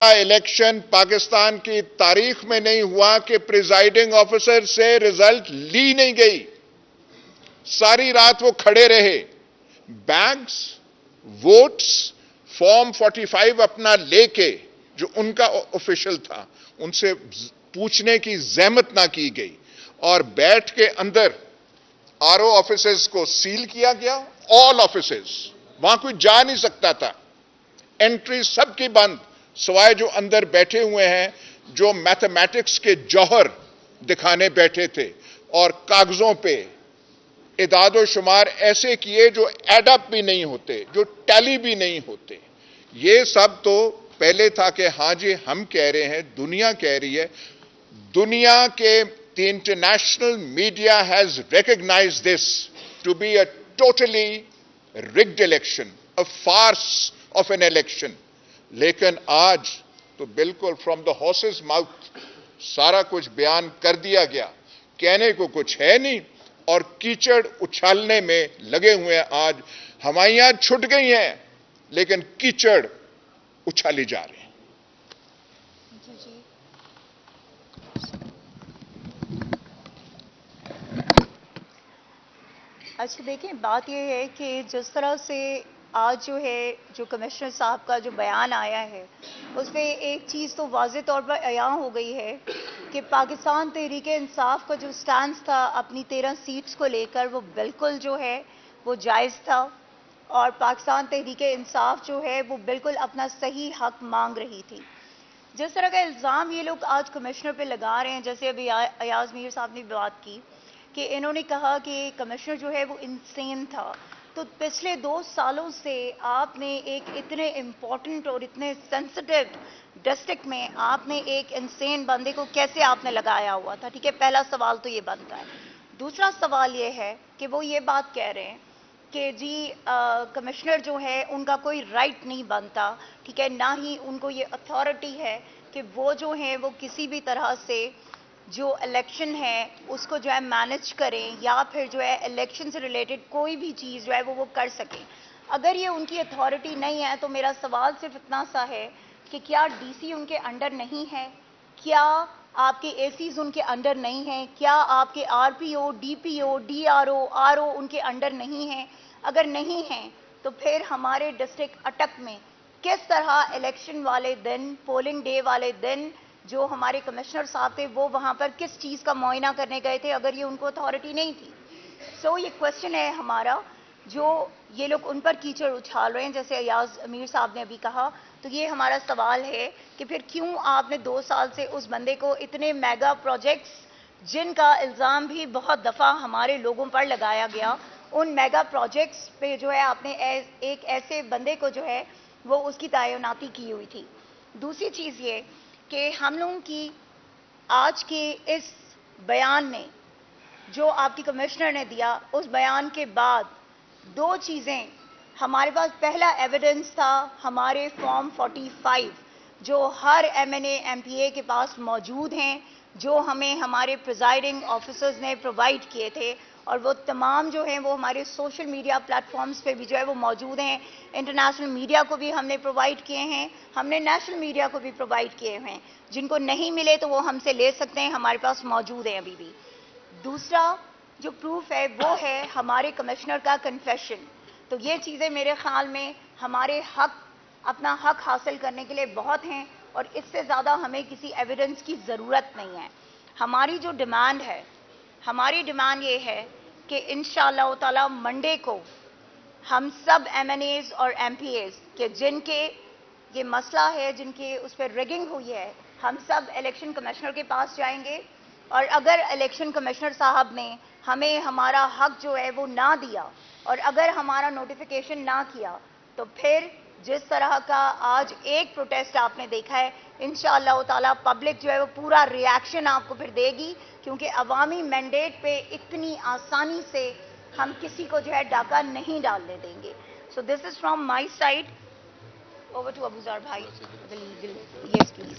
Election Pakistan की तारीख में नहीं हुआ कि प्रिजाइडिंग ऑफिसर से रिजल्ट ली नहीं गई। सारी रात वो खड़े रहे। बैग्स, वोट्स, फॉर्म 45 अपना लेके जो उनका ऑफिशियल था उनसे पूछने की जहमत ना की गई और बैठ के अंदर आरओ ऑफिसेज को सील किया गया। ऑल ऑफिसेज, वहां कोई जा नहीं सकता था। एंट्री सबकी बंद, सिवाय जो अंदर बैठे हुए हैं जो मैथमेटिक्स के जौहर दिखाने बैठे थे और कागजों पे इदादो शुमार ऐसे किए जो एडअप भी नहीं होते, जो टैली भी नहीं होते। ये सब तो पहले था कि हां जी हम कह रहे हैं, दुनिया कह रही है। दुनिया के the international media has recognized this to be a totally rigged election, a farce of an election. लेकिन आज तो बिल्कुल फ्रॉम द हॉर्सेस माउथ सारा कुछ बयान कर दिया गया। कहने को कुछ है नहीं और कीचड़ उछालने में लगे हुए हैं। आज हवाइयां छूट गई हैं लेकिन कीचड़ उछाली जा रही है। अच्छा देखिए, बात यह है कि जिस तरह से आज जो कमिश्नर साहब का जो बयान आया है उसमें एक चीज़ तो वाज़े तौर पर अयां हो गई है कि पाकिस्तान तहरीक-ए-इंसाफ का जो स्टैंड था अपनी 13 सीट्स को लेकर वो बिल्कुल वो जायज़ था और पाकिस्तान तहरीक-ए-इंसाफ वो बिल्कुल अपना सही हक मांग रही थी। जिस तरह का इल्ज़ाम ये लोग आज कमिश्नर पे लगा रहे हैं, जैसे अभी अयाज मीर साहब ने बात की कि इन्होंने कहा कि कमिश्नर वो इंसेन था। तो पिछले 2 सालों से आपने एक इतने इम्पोर्टेंट और इतने सेंसिटिव डिस्ट्रिक्ट में आपने एक इंसेन बंदे को कैसे आपने लगाया हुआ था? ठीक है, पहला सवाल तो ये बनता है। दूसरा सवाल ये है कि वो ये बात कह रहे हैं कि जी कमिश्नर उनका कोई राइट नहीं बनता, ठीक है, ना ही उनको ये अथॉरिटी है कि वो वो किसी भी तरह से जो इलेक्शन है उसको मैनेज करें या फिर इलेक्शन से रिलेटेड कोई भी चीज़ वो कर सकें। अगर ये उनकी अथॉरिटी नहीं है तो मेरा सवाल सिर्फ इतना सा है कि क्या डीसी उनके अंडर नहीं है? क्या आपके एसीज उनके अंडर नहीं हैं? क्या आपके आरपीओ, डीपीओ, डीआरओ, आरओ उनके अंडर नहीं हैं? अगर नहीं हैं तो फिर हमारे डिस्ट्रिक्ट अटक में किस तरह इलेक्शन वाले दिन, पोलिंग डे वाले दिन जो हमारे कमिश्नर साहब थे वो वहाँ पर किस चीज़ का मुआयना करने गए थे अगर ये उनको अथॉरिटी नहीं थी? सो ये क्वेश्चन है हमारा, जो ये लोग उन पर कीचड़ उछाल रहे हैं जैसे अयाज अमीर साहब ने अभी कहा। तो ये हमारा सवाल है कि फिर क्यों आपने 2 साल से उस बंदे को इतने मेगा प्रोजेक्ट्स जिनका इल्ज़ाम भी बहुत दफ़ा हमारे लोगों पर लगाया गया, उन मेगा प्रोजेक्ट्स पे आपने एक ऐसे बंदे को वो उसकी तैनाती की हुई थी। दूसरी चीज़ ये कि हम लोगों की आज के इस बयान में जो आपकी कमिश्नर ने दिया, उस बयान के बाद 2 चीज़ें हमारे पास। पहला एविडेंस था हमारे फॉर्म 45 जो हर एमएनए एमपीए के पास मौजूद हैं, जो हमें हमारे प्रिजाइडिंग ऑफिसर्स ने प्रोवाइड किए थे और वो तमाम वो हमारे सोशल मीडिया प्लेटफॉर्म्स पे भी वो मौजूद हैं। इंटरनेशनल मीडिया को भी हमने प्रोवाइड किए हैं, हमने नेशनल मीडिया को भी प्रोवाइड किए हैं। जिनको नहीं मिले तो वो हमसे ले सकते हैं, हमारे पास मौजूद हैं अभी भी। दूसरा जो प्रूफ है वो है हमारे कमिश्नर का कन्फेशन। तो ये चीज़ें मेरे ख्याल में हमारे अपना हक हासिल करने के लिए बहुत हैं और इससे ज़्यादा हमें किसी एविडेंस की ज़रूरत नहीं है। हमारी जो डिमांड है, हमारी डिमांड ये है कि इंशाअल्लाह ताला मंडे को हम सब एमएनएज और एमपीएज के जिनके ये मसला है, जिनके उस पर रिगिंग हुई है, हम सब इलेक्शन कमिश्नर के पास जाएंगे और अगर इलेक्शन कमिश्नर साहब ने हमें हमारा हक वो ना दिया और अगर हमारा नोटिफिकेशन ना किया तो फिर जिस तरह का आज एक प्रोटेस्ट आपने देखा है, इंशाअल्लाह ताला पब्लिक वो पूरा रिएक्शन आपको फिर देगी, क्योंकि अवामी मैंडेट पे इतनी आसानी से हम किसी को डाका नहीं डालने देंगे। So this is from my side. Over to Abuzar भाई। Yes please.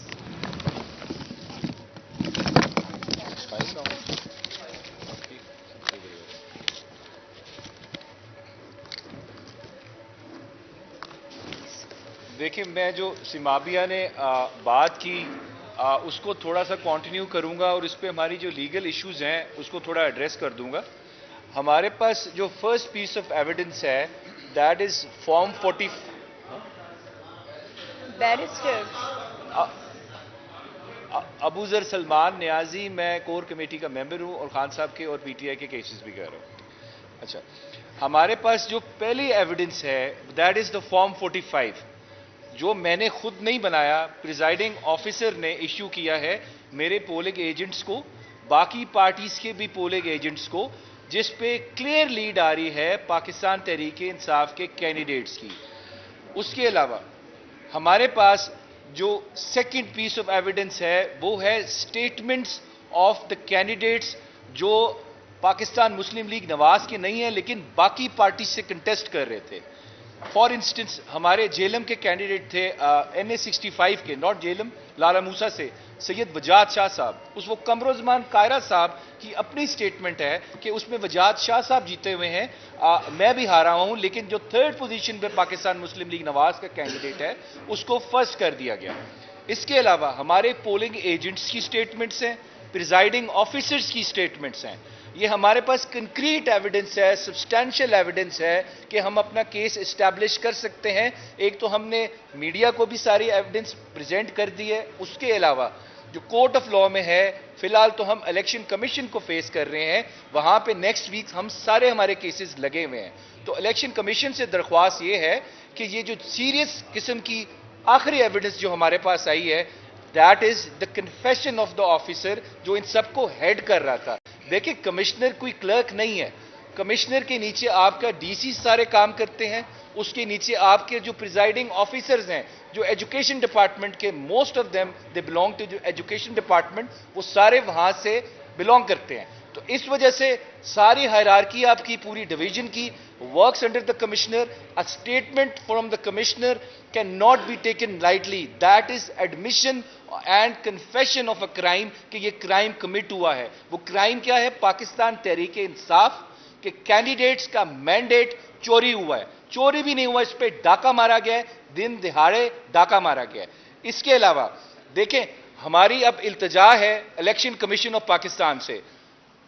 देखिए देखिए, मैं जो सिमाबिया ने बात की उसको थोड़ा सा कंटिन्यू करूंगा और इस पे हमारी जो लीगल इश्यूज हैं उसको थोड़ा एड्रेस कर दूंगा। हमारे पास जो फर्स्ट पीस ऑफ एविडेंस है that is form 40। Barrister Abuzar Salman Niazi, मैं कोर कमेटी का मेंबर हूं और खान साहब के और पीटीआई के केसेस भी कर रहा हूं। अच्छा, हमारे पास जो पहली एविडेंस है दैट इज द फॉर्म 45 जो मैंने खुद नहीं बनाया, प्रिजाइडिंग ऑफिसर ने इश्यू किया है मेरे पोलिंग एजेंट्स को, बाकी पार्टीज के भी पोलिंग एजेंट्स को, जिस पे क्लियर लीड आ रही है पाकिस्तान तहरीक इंसाफ के कैंडिडेट्स की। उसके अलावा हमारे पास जो सेकंड पीस ऑफ एविडेंस है वो है स्टेटमेंट्स ऑफ द कैंडिडेट्स जो पाकिस्तान मुस्लिम लीग नवाज के नहीं है लेकिन बाकी पार्टी से कंटेस्ट कर रहे थे। फॉर इंस्टेंस हमारे जेलम के कैंडिडेट थे NA 65 के, नॉट जेलम, लाला मूसा से सैयद वजाद शाह साहब, उस वो कमरोजमान कायरा साहब की अपनी स्टेटमेंट है कि उसमें वजाद शाह साहब जीते हुए हैं, मैं भी हारा हूं, लेकिन जो थर्ड पोजीशन पे पाकिस्तान मुस्लिम लीग नवाज का कैंडिडेट है उसको फर्स्ट कर दिया गया। इसके अलावा हमारे पोलिंग एजेंट्स की स्टेटमेंट्स हैं, प्रिजाइडिंग ऑफिसर्स की स्टेटमेंट्स हैं। ये हमारे पास कंक्रीट एविडेंस है, सब्सटैंशियल एविडेंस है कि हम अपना केस एस्टैब्लिश कर सकते हैं। एक तो हमने मीडिया को भी सारी एविडेंस प्रेजेंट कर दी है, उसके अलावा जो कोर्ट ऑफ लॉ में है, फिलहाल तो हम इलेक्शन कमीशन को फेस कर रहे हैं, वहां पे नेक्स्ट वीक हम सारे हमारे केसेस लगे हुए हैं। तो इलेक्शन कमीशन से दरख्वास्त ये है कि ये जो सीरियस किस्म की आखिरी एविडेंस जो हमारे पास आई है that is the confession of the officer जो इन सबको हेड कर रहा था। देखिए, कमिश्नर कोई क्लर्क नहीं है, कमिश्नर के नीचे आपका डीसी सारे काम करते हैं, उसके नीचे आपके जो प्रिजाइडिंग ऑफिसर्स हैं जो एजुकेशन डिपार्टमेंट के, most of them they belong to education department, वो सारे वहां से बिलोंग करते हैं। तो इस वजह से सारी हायरार्की आपकी पूरी डिवीजन की works under the commissioner. A statement from the commissioner can not be taken lightly, that is admission and confession of a crime कि ये क्राइम कमिट हुआ है। वो क्राइम क्या है? पाकिस्तान तहरीक इंसाफ के कैंडिडेट्स का मैंडेट चोरी हुआ है। चोरी भी नहीं हुआ, इस पे डाका मारा गया है, दिन दिहाड़े डाका मारा गया है। इसके अलावा देखें, हमारी अब इल्तिजा है इलेक्शन कमीशन ऑफ पाकिस्तान से,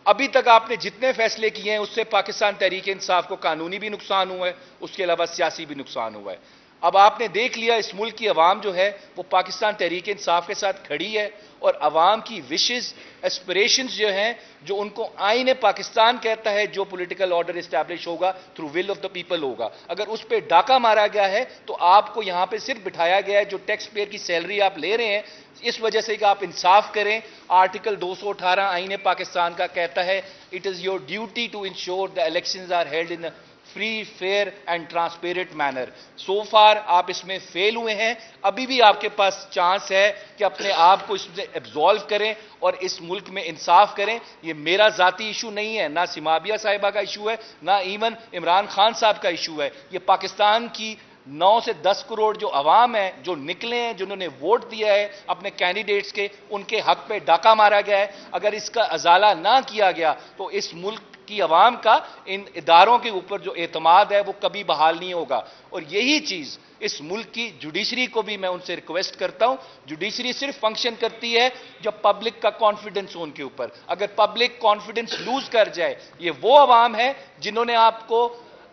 अभी तक आपने जितने फैसले किए हैं उससे पाकिस्तान तहरीक इंसाफ को कानूनी भी नुकसान हुआ है, उसके अलावा सियासी भी नुकसान हुआ है। अब आपने देख लिया इस मुल्क की अवाम जो है वो पाकिस्तान तहरीक इंसाफ के साथ खड़ी है और अवाम की विशेस एस्पिरेशंस जो हैं, जो उनको आईन पाकिस्तान कहता है जो पॉलिटिकल ऑर्डर इस्टेब्लिश होगा through will of the people होगा, अगर उस पर डाका मारा गया है तो आपको यहां पे सिर्फ बिठाया गया है जो टैक्स पेयर की सैलरी आप ले रहे हैं इस वजह से कि आप इंसाफ करें। आर्टिकल 218 आईन पाकिस्तान का कहता है it is your duty to ensure the elections are held in free, fair and transparent manner. So far आप इसमें फेल हुए हैं, अभी भी आपके पास चांस है कि अपने आप को इसमें एब्जॉल्व करें और इस मुल्क में इंसाफ करें। ये मेरा जाती इशू नहीं है, ना सिमाबिया साहिबा का इशू है, ना इवन इमरान खान साहब का इशू है। ये पाकिस्तान की 9 से 10 करोड़ जो अवाम है, जो निकले हैं, जिन्होंने वोट दिया है अपने कैंडिडेट्स के, उनके हक पे डाका मारा गया है। अगर इसका अजाला ना किया गया तो इस मुल्क की अवाम का इन इदारों के ऊपर जो एतमाद है वो कभी बहाल नहीं होगा। और यही चीज इस मुल्क की जुडिशरी को भी मैं उनसे रिक्वेस्ट करता हूं। जुडिशरी सिर्फ फंक्शन करती है जब पब्लिक का कॉन्फिडेंस हो उनके ऊपर। अगर पब्लिक कॉन्फिडेंस लूज कर जाए, ये वो अवाम है जिन्होंने आपको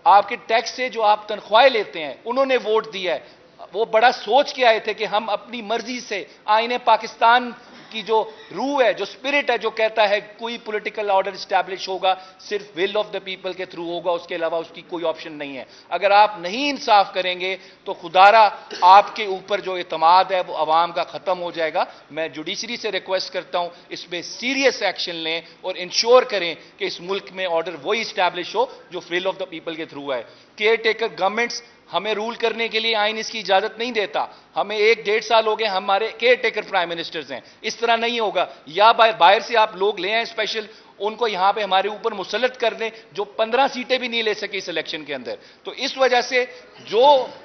आपके टैक्स से जो आप तनख्वाहें लेते हैं उन्होंने वोट दिया है, वो बड़ा सोच के आए थे कि हम अपनी मर्जी से आईने पाकिस्तान की जो रूह है, जो स्पिरिट है, जो कहता है कोई पॉलिटिकल ऑर्डर स्टैब्लिश होगा सिर्फ विल ऑफ द पीपल के थ्रू होगा, उसके अलावा उसकी कोई ऑप्शन नहीं है। अगर आप नहीं इंसाफ करेंगे तो खुदारा आपके ऊपर जो एतमाद है वो अवाम का खत्म हो जाएगा। मैं जुडिशरी से रिक्वेस्ट करता हूं इसमें सीरियस एक्शन लें और इंश्योर करें कि इस मुल्क में ऑर्डर वही स्टैब्लिश हो जो विल ऑफ द पीपल के थ्रू है। केयर टेकर गवर्नमेंट्स हमें रूल करने के लिए आइन इसकी इजाजत नहीं देता। हमें 1-1.5 साल हो गए, हमारे केयर टेकर प्राइम मिनिस्टर्स हैं। इस तरह नहीं होगा, या बाहर से आप लोग ले आए स्पेशल, उनको यहां पे हमारे ऊपर मुसल्लत कर दें जो 15 सीटें भी नहीं ले सके इस इलेक्शन के अंदर। तो इस वजह से जो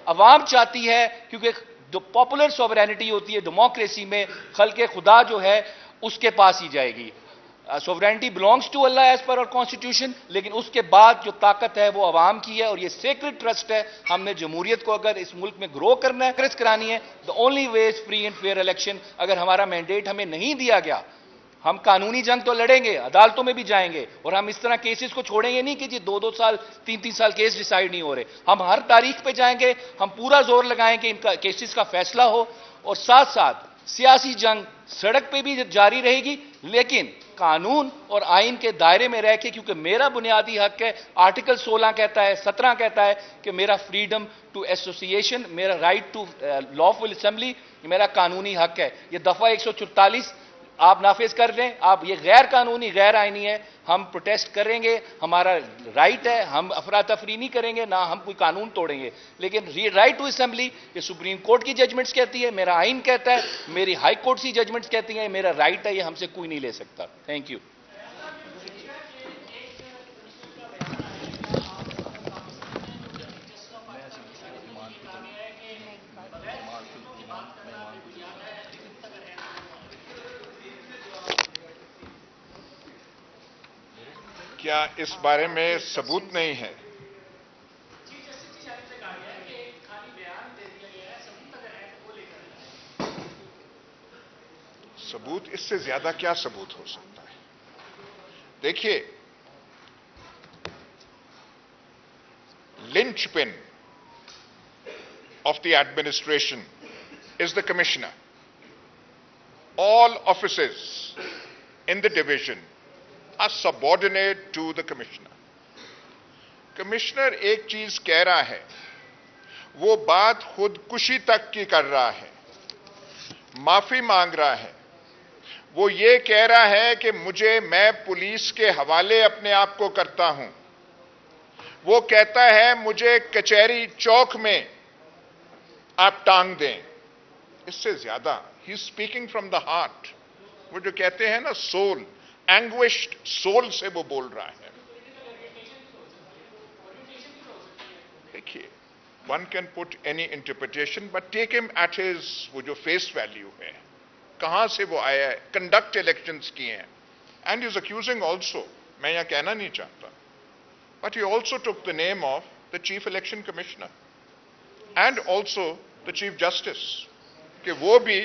अवाम चाहती है, क्योंकि जो पॉपुलर सॉवरेनिटी होती है डेमोक्रेसी में, खल्के खुदा जो है उसके पास ही जाएगी। Sovereignty belongs to Allah as per our constitution, लेकिन उसके बाद जो ताकत है वो अवाम की है और ये सेक्रेड ट्रस्ट है। हमने जमहूरियत को अगर इस मुल्क में ग्रो करना है, प्रेस करानी है, the only way is free and fair election. अगर हमारा मैंडेट हमें नहीं दिया गया, हम कानूनी जंग तो लड़ेंगे, अदालतों में भी जाएंगे, और हम इस तरह केसेस को छोड़ेंगे नहीं कि जी 2-2 साल 3-3 साल केस डिसाइड नहीं हो रहे। हम हर तारीख पे जाएंगे, हम पूरा जोर लगाएंगे इनका केसेस का फैसला हो, और साथ साथ सियासी जंग सड़क पे भी जारी रहेगी, लेकिन कानून और आइन के दायरे में रह के, क्योंकि मेरा बुनियादी हक है। आर्टिकल 16 कहता है, 17 कहता है कि मेरा फ्रीडम टू एसोसिएशन, मेरा राइट टू लॉफुल असेंबली मेरा कानूनी हक है। ये दफा 144 आप नाफिज कर लें, आप ये गैर कानूनी गैर आईनी है, हम प्रोटेस्ट करेंगे, हमारा राइट है, हम अफरा तफरी नहीं करेंगे, ना हम कोई कानून तोड़ेंगे। लेकिन राइट टू असेंबली ये सुप्रीम कोर्ट की जजमेंट्स कहती है, मेरा आइन कहता है, मेरी हाई कोर्ट की जजमेंट्स कहती हैं, मेरा राइट है, ये हमसे कोई नहीं ले सकता। Thank you. क्या इस बारे में सबूत नहीं है? सबूत, इससे ज्यादा क्या सबूत हो सकता है? देखिए, linchpin of the administration is the commissioner. All offices in the division are subordinate to the commissioner. Commissioner एक चीज कह रहा है, वो बात खुदकुशी तक की कर रहा है, माफी मांग रहा है। वो ये कह रहा है कि मैं पुलिस के हवाले अपने आप को करता हूं। वो कहता है मुझे कचहरी चौक में आप टांग दें। इससे ज्यादा he speaking from the heart. वो जो कहते हैं ना, सोल, एंग्विश्ड सोल से वो बोल रहा है। देखिए, one can put any interpretation, but take him at his वो जो फेस वैल्यू है, कहां से वो आया है, कंडक्ट इलेक्शंस किए हैं, एंड इज अक्यूजिंग ऑल्सो, मैं यहां कहना नहीं चाहता, but he also took the name of the chief election commissioner and also the chief justice, कि वो भी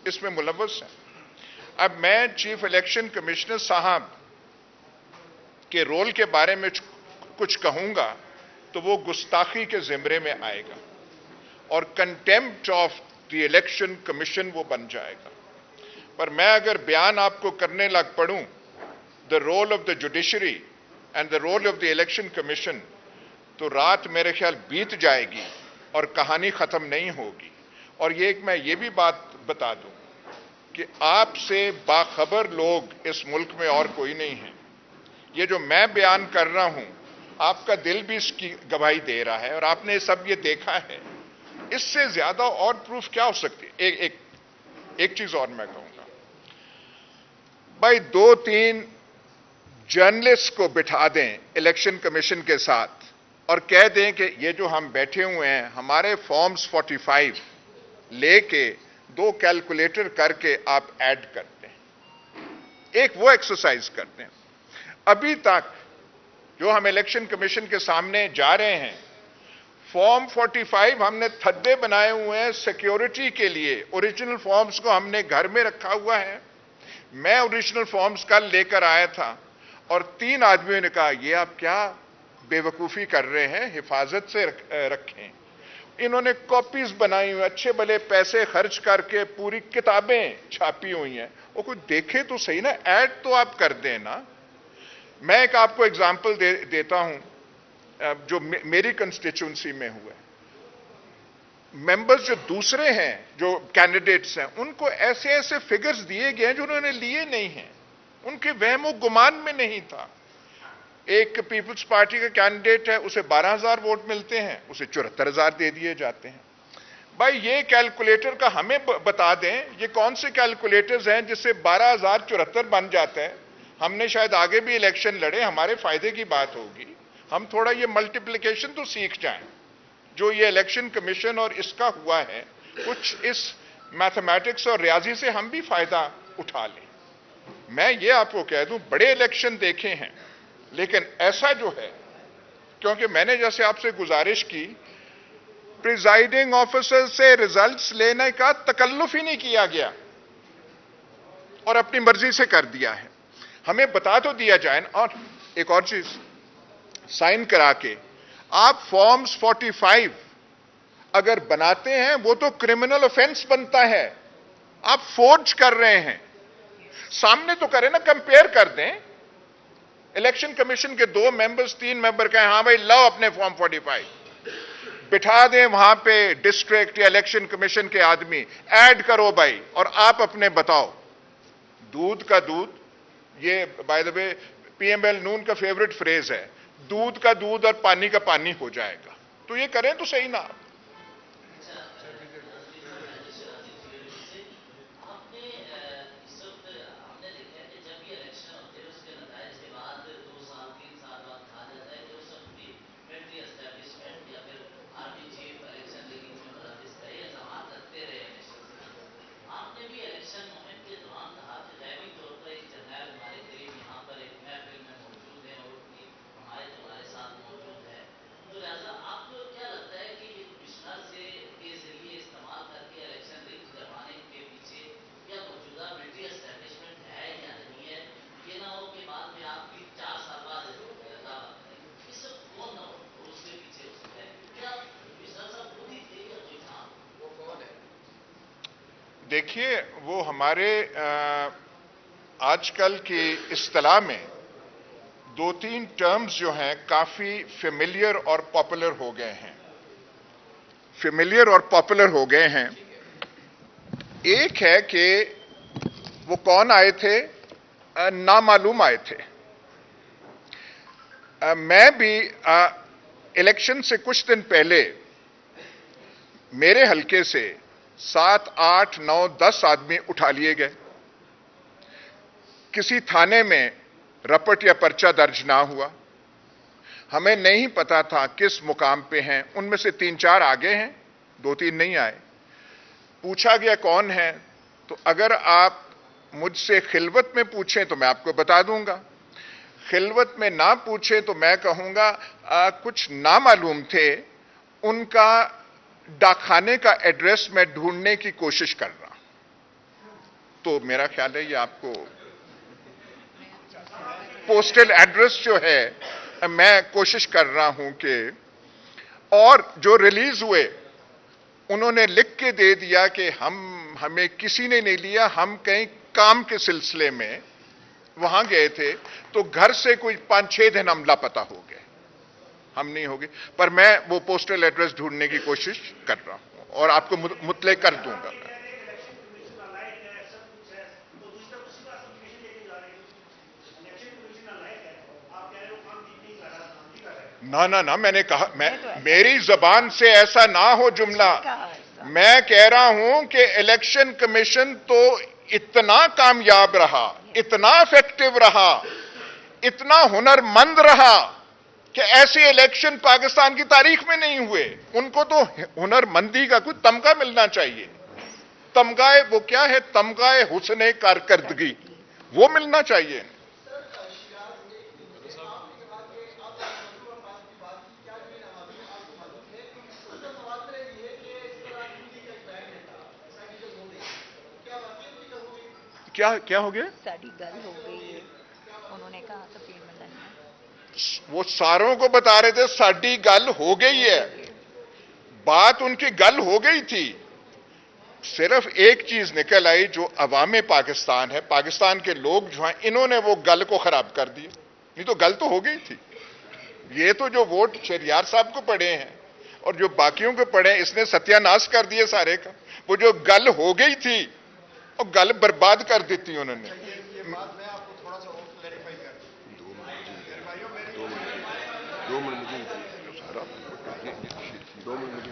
इसमें मुलव्वस है। अब मैं चीफ इलेक्शन कमिश्नर साहब के रोल के बारे में कुछ कहूंगा तो वो गुस्ताखी के जिम्रे में आएगा और contempt of the election commission वो बन जाएगा। पर मैं अगर बयान आपको करने लग पड़ूं, the role of the judiciary and the role of the election commission, तो रात मेरे ख्याल बीत जाएगी और कहानी खत्म नहीं होगी। और मैं ये भी बात बता दूं कि आपसे बाखबर लोग इस मुल्क में और कोई नहीं है। ये जो मैं बयान कर रहा हूं, आपका दिल भी इसकी गवाही दे रहा है और आपने सब ये देखा है। इससे ज्यादा और प्रूफ क्या हो सकती है? एक चीज और मैं कहूंगा, भाई 2-3 जर्नलिस्ट को बिठा दें इलेक्शन कमीशन के साथ और कह दें कि ये जो हम बैठे हुए हैं, हमारे फॉर्म्स 45 लेके 2 कैलकुलेटर करके आप ऐड करते हैं, एक वो एक्सरसाइज करते हैं। अभी तक जो हम इलेक्शन कमीशन के सामने जा रहे हैं, फॉर्म 45 हमने थद्दे बनाए हुए हैं सिक्योरिटी के लिए। ओरिजिनल फॉर्म्स को हमने घर में रखा हुआ है। मैं ओरिजिनल फॉर्म्स कल लेकर आया था और 3 आदमियों ने कहा, ये आप क्या बेवकूफी कर रहे हैं, हिफाजत से रखें। इन्होंने कॉपीज बनाई हुई, अच्छे भले पैसे खर्च करके पूरी किताबें छापी हुई हैं। वो कोई देखे तो सही ना, ऐड तो आप कर दें ना। मैं एक आपको एग्जांपल देता हूं जो मेरी कंस्टिट्यूंसी में हुआ है। मेंबर्स जो दूसरे हैं, जो कैंडिडेट्स हैं, उनको ऐसे ऐसे फिगर्स दिए गए हैं जो उन्होंने लिए नहीं हैं, उनके वहमो गुमान में नहीं था। एक पीपल्स पार्टी का कैंडिडेट है, उसे 12,000 वोट मिलते हैं, उसे 74,000 दे दिए जाते हैं। भाई ये कैलकुलेटर का हमें बता दें, ये कौन से कैलकुलेटर्स हैं जिससे 12,074 बन जाता है। हमने शायद आगे भी इलेक्शन लड़े, हमारे फायदे की बात होगी। हम थोड़ा ये मल्टीप्लिकेशन तो सीख जाएं, जो ये इलेक्शन कमीशन और इसका हुआ है, कुछ इस मैथमेटिक्स और रियाजी से हम भी फायदा उठा लें। मैं ये आपको कह दूं, बड़े इलेक्शन देखे हैं, लेकिन ऐसा जो है, क्योंकि मैंने जैसे आपसे गुजारिश की, प्रिजाइडिंग ऑफिसर से रिजल्ट्स लेने का तकल्लुफ ही नहीं किया गया और अपनी मर्जी से कर दिया है। हमें बता तो दिया जाए ना। और एक और चीज, साइन करा के आप फॉर्म्स 45 अगर बनाते हैं, वो तो क्रिमिनल ऑफेंस बनता है। आप फोर्ज कर रहे हैं, सामने तो करें ना, कंपेयर कर दें। इलेक्शन कमीशन के 2 मेंबर्स 3 मेंबर कहें हाँ भाई लाओ अपने फॉर्म 45, बिठा दें वहां पे डिस्ट्रिक्ट या इलेक्शन कमीशन के आदमी, ऐड करो भाई, और आप अपने बताओ। दूध का दूध, ये बाय द वे पीएमएल नून का फेवरेट फ्रेज है, दूध का दूध और पानी का पानी हो जाएगा। तो ये करें तो सही ना। देखिए, वो हमारे आजकल की इस्तिलाह में 2-3 टर्म्स जो हैं काफी फेमिलियर और पॉपुलर हो गए हैं। फेमिलियर और पॉपुलर हो गए हैं। एक है कि वो कौन आए थे, नामालूम आए थे। मैं भी इलेक्शन से कुछ दिन पहले मेरे हलके से 7, 8, 9, 10 आदमी उठा लिए गए। किसी थाने में रपट या पर्चा दर्ज ना हुआ। हमें नहीं पता था किस मुकाम पे हैं। उनमें से 3-4 आगे हैं, 2-3 नहीं आए। पूछा गया कौन है, तो अगर आप मुझसे खिलवत में पूछें तो मैं आपको बता दूंगा, खिलवत में ना पूछे तो मैं कहूंगा कुछ नामालूम थे, उनका डाकखाने का एड्रेस मैं ढूंढने की कोशिश कर रहा हूं। तो मेरा ख्याल है ये आपको पोस्टल एड्रेस जो है मैं कोशिश कर रहा हूं कि, और जो रिलीज हुए उन्होंने लिख के दे दिया कि हमें किसी ने नहीं लिया, हम कहीं काम के सिलसिले में वहां गए थे, तो घर से कोई 5-6 दिन हम लापता हो गए। हम नहीं होगी, पर मैं वो पोस्टल एड्रेस ढूंढने की कोशिश कर रहा हूं और आपको मुतले कर दूंगा। ना ना ना, मैंने कहा, मेरी जबान से ऐसा ना हो जुमला। मैं कह रहा हूं कि इलेक्शन कमीशन तो इतना कामयाब रहा, इतना इफेक्टिव रहा, इतना हुनरमंद रहा कि ऐसे इलेक्शन पाकिस्तान की तारीख में नहीं हुए। उनको तो हुनरमंदी का कोई तमगा मिलना चाहिए। तमगाए वो क्या है, तमगाए हुस्ने कारकर्दगी, वो मिलना चाहिए। क्या क्या हो गया? साड़ी गल हो गई है, उन्होंने कहा था पीर मदन ने। वो सारों को बता रहे थे साड़ी गल हो गई है। बात उनकी गल हो गई थी। सिर्फ एक चीज निकल आई, जो अवामे पाकिस्तान है, पाकिस्तान के लोग जो हैं, इन्होंने वो गल को खराब कर दिया। नहीं तो गल तो हो गई थी। ये तो जो वोट शहरियार साहब को पड़े हैं और जो बाकियों को पड़े, इसने सत्यानाश कर दिया सारे का। वो जो गल हो गई थी और गल बर्बाद कर दी थी उन्होंने। ये बात मैं आपको थोड़ा सा और क्लैरिफाई कर दूं। 2 मिनट मुझे 2 मिनट मुझे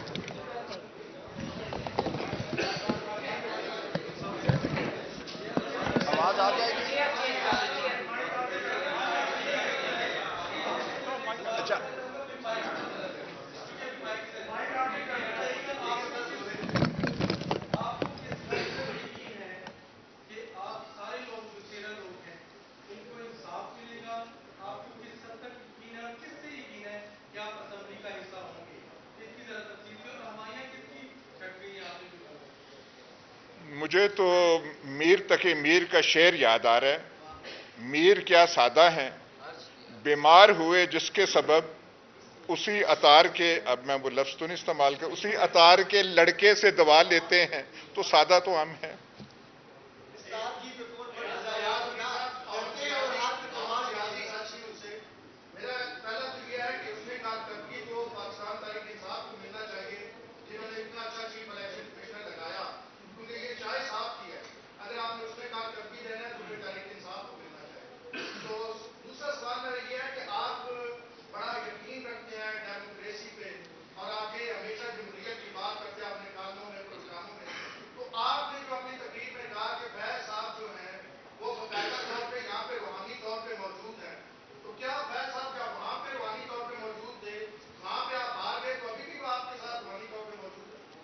आवाज आ जाएगी। अच्छा, मुझे तो मीर तकी मीर का शेर याद आ रहा है। मीर क्या सादा है, बीमार हुए जिसके सबब उसी अतार के, अब मैं वो लफ्ज तो नहीं इस्तेमाल कर, उसी अतार के लड़के से दवा लेते हैं, तो सादा तो हम हैं।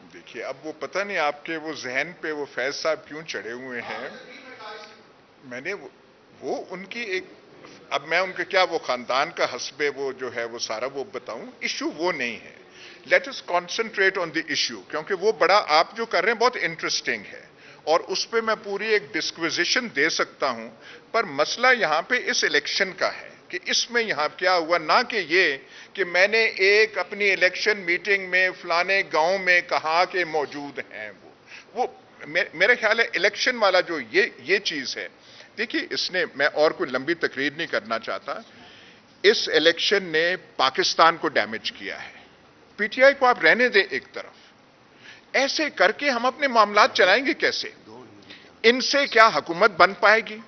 देखिए, अब वो पता नहीं आपके वो जहन पे वो फैज साहब क्यों चढ़े हुए हैं। मैंने वो उनकी एक, अब मैं उनके क्या वो खानदान का हस्बे वो जो है वो सारा वो बताऊं, इश्यू वो नहीं है। Let us concentrate on the issue, क्योंकि वो बड़ा आप जो कर रहे हैं बहुत इंटरेस्टिंग है और उस पर मैं पूरी एक डिस्क्विजिशन दे सकता हूं। पर मसला यहां पे इस इलेक्शन का है कि इसमें यहां क्या हुआ, ना कि ये कि मैंने एक अपनी इलेक्शन मीटिंग में फलाने गांव में कहा कि मौजूद हैं। वो मेरा ख्याल है इलेक्शन वाला जो ये चीज है। देखिए, इसने, मैं और कोई लंबी तकरीर नहीं करना चाहता, इस इलेक्शन ने पाकिस्तान को डैमेज किया है। पीटीआई को आप रहने दें एक तरफ, ऐसे करके हम अपने मामलात चलाएंगे कैसे? इनसे क्या हुकूमत बन पाएगी?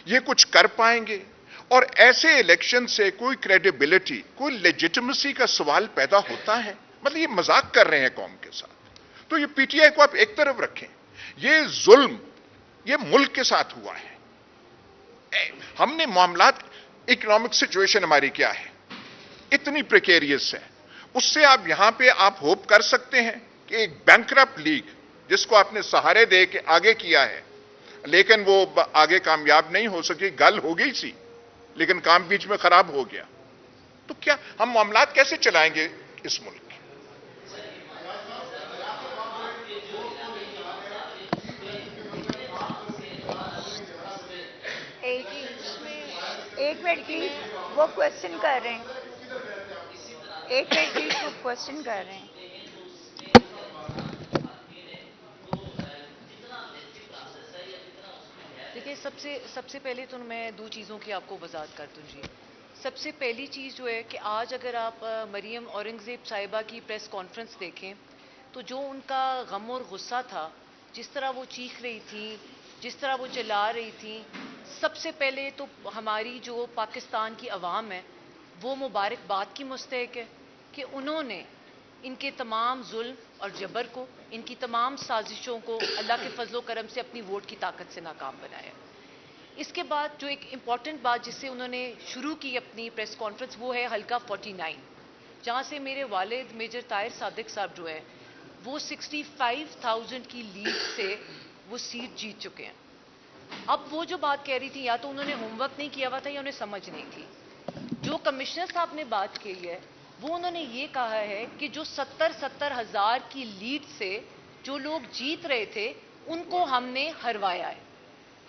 ये कुछ कर पाएंगे? और ऐसे इलेक्शन से कोई क्रेडिबिलिटी, कोई लेजिटिमेसी का सवाल पैदा होता है? मतलब ये मजाक कर रहे हैं कौम के साथ। तो ये पीटीआई को आप एक तरफ रखें, ये जुल्म ये मुल्क के साथ हुआ है। हमने मामलात, इकोनॉमिक सिचुएशन हमारी क्या है, इतनी प्रिकेरियस है, उससे आप यहां पे आप होप कर सकते हैं कि एक बैंकरप्ट लीग जिसको आपने सहारे दे के आगे किया है, लेकिन वो आगे कामयाब नहीं हो सकी, गल हो गई सी लेकिन काम बीच में खराब हो गया, तो क्या हम मामलात कैसे चलाएंगे इस मुल्क के? एक मिनट प्लीज, वो क्वेश्चन कर रहे हैं। एक मिनट प्लीज, वो क्वेश्चन कर रहे हैं। देखिए, सबसे पहले तो मैं दो चीज़ों की आपको वजाहत कर दूँ जी। सबसे पहली चीज़ जो है कि आज अगर आप मरियम औरंगज़ेब साहिबा की प्रेस कॉन्फ्रेंस देखें तो जो उनका गम और गुस्सा था, जिस तरह वो चीख रही थी, जिस तरह वो चिल्ला रही थी, सबसे पहले तो हमारी जो पाकिस्तान की अवाम है वो मुबारकबाद की मुस्तहिक है कि उन्होंने इनके तमाम जुल्म और जबर को, इनकी तमाम साजिशों को अल्लाह के फजलो करम से अपनी वोट की ताकत से नाकाम बनाया। इसके बाद जो एक इम्पॉर्टेंट बात जिससे उन्होंने शुरू की अपनी प्रेस कॉन्फ्रेंस, वो है हल्का 49, जहाँ से मेरे वालिद मेजर ताहिर सादिक साहब जो है वो 65,000 की लीड से वो सीट जीत चुके हैं। अब वो जो बात कह रही थी, या तो उन्होंने होमवर्क नहीं किया हुआ था या उन्हें समझ नहीं थी। जो कमिश्नर साहब ने बात की है वो उन्होंने ये कहा है कि जो 70 हज़ार की लीड से जो लोग जीत रहे थे उनको हमने हरवाया है।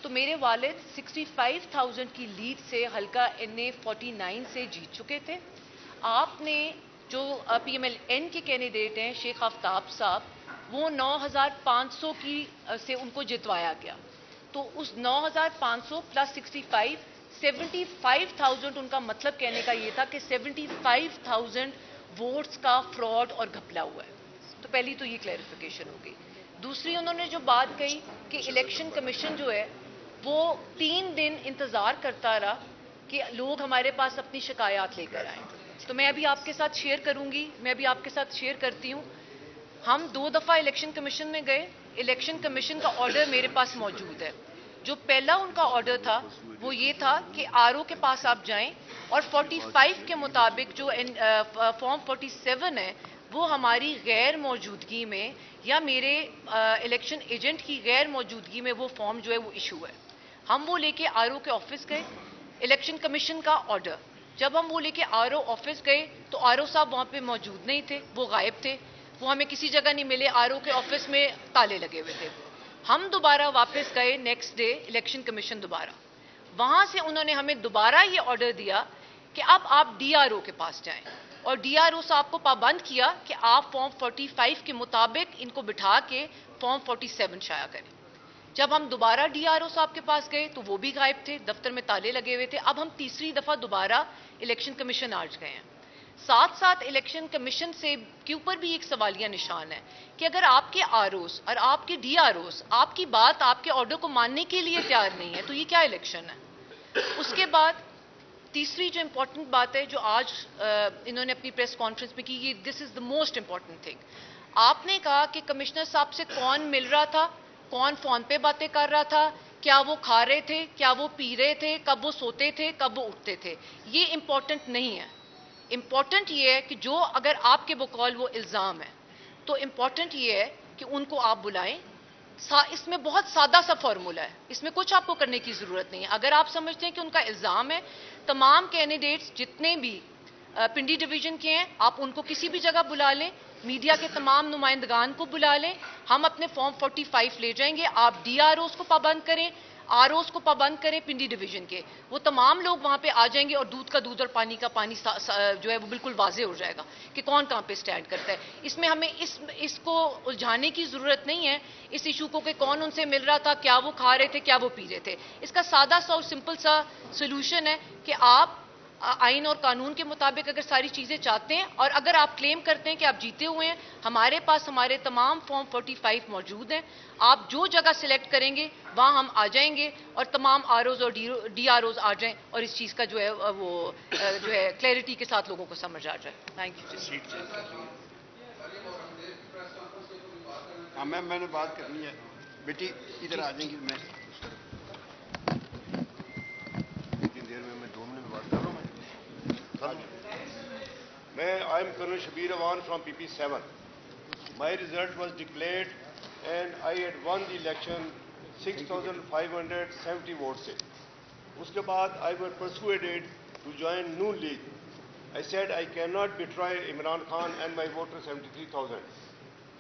तो मेरे वालिद 65,000 की लीड से हल्का NA 49 से जीत चुके थे। आपने जो PMLN के कैंडिडेट हैं शेख आफ्ताब साहब, वो 9,500 की से उनको जितवाया गया। तो उस 9,500 प्लस 65, 75,000 उनका मतलब कहने का ये था कि 75,000 वोट्स का फ्रॉड और घपला हुआ है। तो पहली तो ये क्लैरिफिकेशन हो गई। दूसरी, उन्होंने जो बात कही कि इलेक्शन कमीशन जो है वो 3 दिन इंतज़ार करता रहा कि लोग हमारे पास अपनी शिकायत लेकर आएँ। तो मैं अभी आपके साथ शेयर करूंगी, मैं अभी आपके साथ शेयर करती हूँ। हम 2 दफ़ा इलेक्शन कमीशन में गए, इलेक्शन कमीशन का ऑर्डर मेरे पास मौजूद है। जो पहला उनका ऑर्डर था वो ये था कि RO के पास आप जाएं और 45 के मुताबिक जो फॉर्म 47 है वो हमारी गैर मौजूदगी में या मेरे इलेक्शन एजेंट की गैर मौजूदगी में वो फॉर्म जो है वो इशू है। हम वो लेके RO के ऑफिस गए, इलेक्शन कमीशन का ऑर्डर, जब हम वो लेके RO ऑफिस गए तो RO साहब वहाँ पे मौजूद नहीं थे, वो गायब थे, वो हमें किसी जगह नहीं मिले। RO के ऑफिस में ताले लगे हुए थे। हम दोबारा वापस गए नेक्स्ट डे इलेक्शन कमीशन दोबारा, वहां से उन्होंने हमें दोबारा ये ऑर्डर दिया कि अब आप डीआरओ के पास जाएं, और डीआरओ साहब को पाबंद किया कि आप फॉर्म 45 के मुताबिक इनको बिठा के फॉर्म 47 शाया करें। जब हम दोबारा डीआरओ साहब के पास गए तो वो भी गायब थे, दफ्तर में ताले लगे हुए थे। अब हम तीसरी दफा दोबारा इलेक्शन कमीशन आज गए हैं। साथ साथ इलेक्शन कमीशन से के ऊपर भी एक सवालिया निशान है कि अगर आपके आरओस और आपके डीआरओस आपकी बात, आपके ऑर्डर को मानने के लिए तैयार नहीं है, तो ये क्या इलेक्शन है। उसके बाद तीसरी जो इंपॉर्टेंट बात है जो आज इन्होंने अपनी प्रेस कॉन्फ्रेंस में की, this is the most important thing. आपने कहा कि कमिश्नर साहब से कौन मिल रहा था, कौन फोन पे बातें कर रहा था, क्या वो खा रहे थे, क्या वो पी रहे थे, कब वो सोते थे, कब वो उठते थे, ये इंपॉर्टेंट नहीं है। इंपॉर्टेंट ये है कि जो अगर आपके बकौल वो इल्ज़ाम है तो इंपॉर्टेंट ये है कि उनको आप बुलाएं। इसमें बहुत सादा सा फॉर्मूला है, इसमें कुछ आपको करने की जरूरत नहीं है। अगर आप समझते हैं कि उनका इल्ज़ाम है, तमाम कैंडिडेट्स जितने भी पिंडी डिवीजन के हैं आप उनको किसी भी जगह बुला लें, मीडिया के तमाम नुमाइंदगान को बुला लें, हम अपने फॉर्म 45 ले जाएंगे। आप डीआरओस को पाबंद करें, आरओस को पाबंद करें पिंडी डिवीजन के, वो तमाम लोग वहां पे आ जाएंगे और दूध का दूध और पानी का पानी जो है वो बिल्कुल वाजे हो जाएगा कि कौन कहां पे स्टैंड करता है। इसमें हमें इसको उलझाने की जरूरत नहीं है, इस इशू को कि कौन उनसे मिल रहा था, क्या वो खा रहे थे, क्या वो पी रहे थे। इसका सादा सा और सिंपल सा सोल्यूशन है कि आप आइन और कानून के मुताबिक अगर सारी चीजें चाहते हैं और अगर आप क्लेम करते हैं कि आप जीते हुए हैं, हमारे पास हमारे तमाम फॉर्म 45 मौजूद हैं। आप जो जगह सिलेक्ट करेंगे वहां हम आ जाएंगे और तमाम आरओज और डीआरओज आ जाएं और इस चीज का जो है वो जो है क्लैरिटी के साथ लोगों को समझ आ जाए। Thank you. हाँ मैम, मैंने बात करनी है। बेटी इधर आ जाएंगी, मैं इतनी देर में मैं 2 मिनट बात कर रहा हूँ। मैं I am colonel Shabir Awan from PP 7। My result was declared and I had won the election 6,570 vote से। उसके बाद I were persuaded to join Noon league. I said I can not betray Imran Khan and my voter 73,000।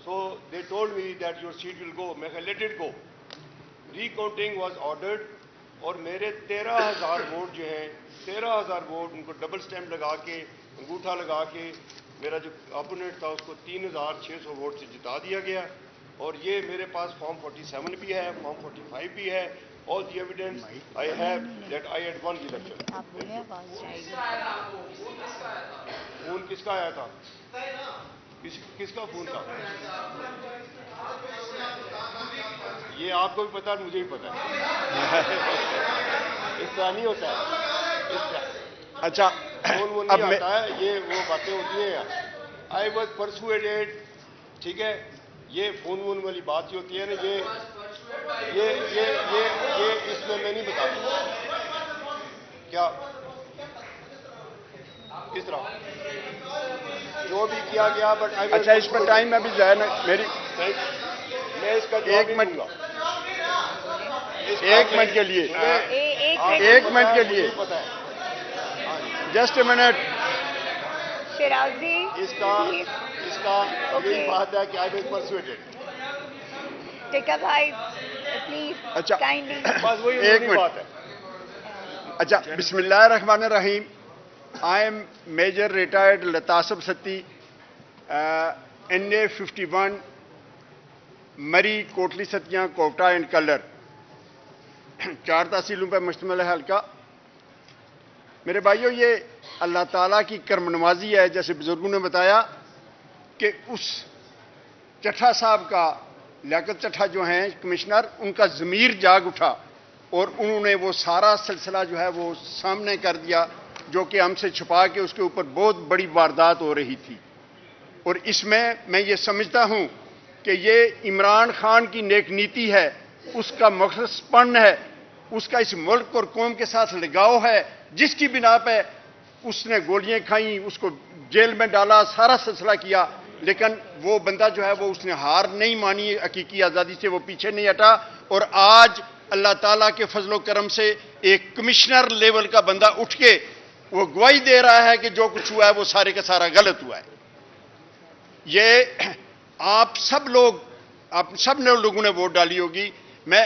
So they told me that your seat will go. मैं कहा let it go. Recounting was ordered और मेरे 13,000 vote जो हैं, 13,000 vote उनको double stamp लगा के, अंगूठा लगा के, मेरा जो अपोनेंट था उसको 3,600 वोट से जिता दिया गया। और ये मेरे पास फॉर्म 47 भी है, फॉर्म 45 भी है। All the evidence I have that I had won the election. आप बोले आवाज जाएगी। फोन किसका आया था? किसका फोन था? ये आपको भी पता है, मुझे भी पता है। इस तरह नहीं होता है। अच्छा, फोन वो नहीं आता है, ये वो बातें होती हैं यार। आई वॉज परसुएडेड, ठीक है। ये फोन वोन वाली बात जो होती है ना, ये इसमें मैं नहीं बताता क्या किस तरह जो भी किया गया। बट अच्छा, इस पर टाइम अभी जाए ना मेरी, मैं इसका 1 मिनट, 1 मिनट के लिए, 1 मिनट के लिए, जस्ट ए मिनट। शिराजी इसका यही बात है कि आई वाज परसुएडेड। टिका भाई प्लीज, अच्छा, काइंडली बस वही 1 मिनट बात है। अच्छा, बिस्मिल्लाहिर्रहमानिर्रहीम। I am major retired Latasab Satti, NA 51, Murree, Kotli Sattian, Kahuta and Kallar, 4 तहसीलों पर मुश्तमिल है हल्का। मेरे भाइयों, ये अल्लाह ताला की करम नवाजी है, जैसे बुजुर्गों ने बताया कि उस चट्ठा साहब का, लियाकत चट्ठा जो हैं कमिश्नर, उनका ज़मीर जाग उठा और उन्होंने वो सारा सिलसिला जो है वो सामने कर दिया, जो कि हमसे छुपा के उसके ऊपर बहुत बड़ी वारदात हो रही थी। और इसमें मैं ये समझता हूँ कि ये इमरान खान की नेक नीति है, उसका मुखलसपन है, उसका इस मुल्क और कौम के साथ लगाव है, जिसकी बिना पे उसने गोलियां खाई, उसको जेल में डाला, सारा सिलसिला किया। लेकिन वो बंदा जो है वो उसने हार नहीं मानी, हकीकी आज़ादी से वो पीछे नहीं हटा। और आज अल्लाह ताला के फजलो करम से एक कमिश्नर लेवल का बंदा उठ के वो गवाही दे रहा है कि जो कुछ हुआ है वो सारे का सारा गलत हुआ है। ये आप सब लोग आप सब ने लोगों ने वोट डाली होगी। मैं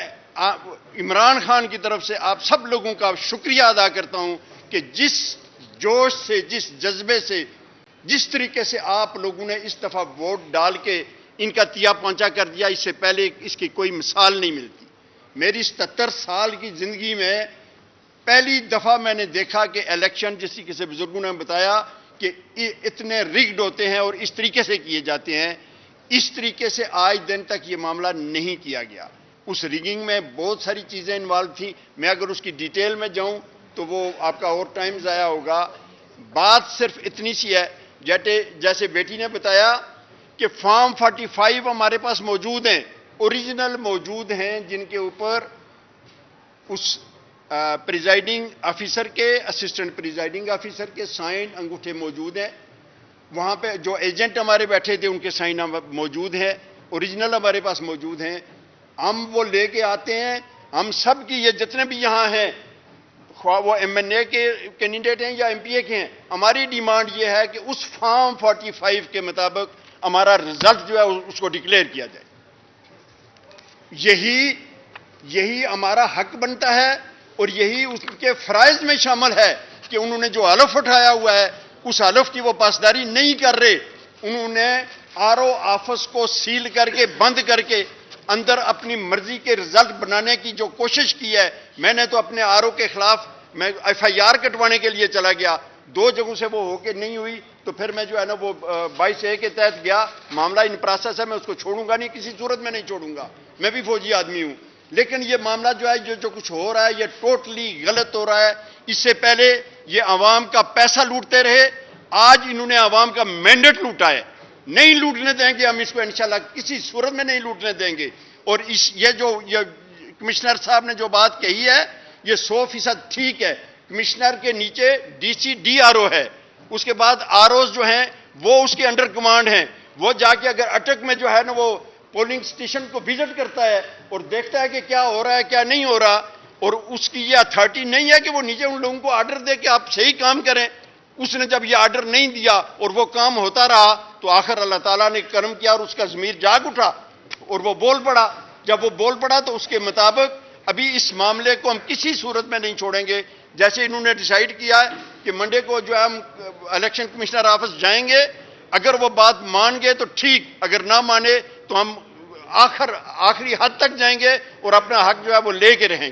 इमरान खान की तरफ से आप सब लोगों का शुक्रिया अदा करता हूं कि जिस जोश से, जिस जज्बे से, जिस तरीके से आप लोगों ने इस दफा वोट डाल के इनका तिया पहुंचा कर दिया, इससे पहले इसकी कोई मिसाल नहीं मिलती। मेरी 77 साल की जिंदगी में पहली दफा मैंने देखा कि इलेक्शन, जिस किसी बुजुर्गों ने बताया कि इतने रिग्ड होते हैं और इस तरीके से किए जाते हैं। इस तरीके से आज दिन तक ये मामला नहीं किया गया। उस रिगिंग में बहुत सारी चीजें इन्वॉल्व थी। मैं अगर उसकी डिटेल में जाऊं तो वो आपका और टाइम ज़ाया होगा। बात सिर्फ इतनी सी है, जैसे बेटी ने बताया कि फॉर्म 45 हमारे पास मौजूद हैं, ओरिजिनल मौजूद हैं, जिनके ऊपर उस प्रिजाइडिंग ऑफिसर के, असिस्टेंट प्रिजाइडिंग ऑफिसर के साइन अंगूठे मौजूद हैं। वहां पे जो एजेंट हमारे बैठे थे उनके साइन मौजूद हैं, ओरिजिनल हमारे पास मौजूद हैं। हम वो लेके आते हैं। हम सब की, ये जितने भी यहां हैं, वो एमएनए के कैंडिडेट हैं या एमपीए के हैं, हमारी डिमांड ये है कि उस फॉर्म 45 के मुताबिक हमारा रिजल्ट जो है उसको डिक्लेयर किया जाए। यही हमारा हक बनता है और यही उनके फराइज में शामिल है कि उन्होंने जो हलफ उठाया हुआ है उस हलफ की वो पासदारी नहीं कर रहे। उन्होंने आरओ ऑफिस को सील करके, बंद करके, अंदर अपनी मर्जी के रिजल्ट बनाने की जो कोशिश की है। मैंने तो अपने आरओ के खिलाफ मैं एफआईआर कटवाने के लिए चला गया। 2 जगहों से वो होके नहीं हुई तो फिर मैं जो है ना वो 22A के तहत गया। मामला इन प्रोसेस है, मैं उसको छोड़ूंगा नहीं, किसी सूरत में नहीं छोड़ूंगा। मैं भी फौजी आदमी हूं। लेकिन ये मामला जो है, जो कुछ हो रहा है, ये टोटली गलत हो रहा है। इससे पहले ये अवाम का पैसा लूटते रहे, आज इन्होंने अवाम का मैंडेट लूटा है। नहीं लूटने देंगे हम इसको, इंशाल्लाह किसी सूरत में नहीं लूटने देंगे। और ये कमिश्नर साहब ने जो बात कही है, ये 100% ठीक है। कमिश्नर के नीचे डीसी डीआरओ है, उसके बाद आरओज जो हैं वो उसके अंडर कमांड हैं। वो जाके अगर अटक में जो है ना वो पोलिंग स्टेशन को विजिट करता है और देखता है कि क्या हो रहा है क्या नहीं हो रहा, और उसकी ये अथॉरिटी नहीं है कि वो नीचे उन लोगों को ऑर्डर दे कि आप सही काम करें। उसने जब ये ऑर्डर नहीं दिया और वो काम होता रहा तो आखिर अल्लाह ताला ने करम किया और उसका ज़मीर जाग उठा और वो बोल पड़ा। जब वो बोल पड़ा तो उसके मुताबिक अभी इस मामले को हम किसी सूरत में नहीं छोड़ेंगे। जैसे इन्होंने डिसाइड किया है कि मंडे को जो है हम इलेक्शन कमिश्नर ऑफिस जाएंगे, अगर वो बात मान गए तो ठीक, अगर ना माने तो हम आखिरी हद तक जाएंगे और अपना हक जो है वो लेके रहेंगे।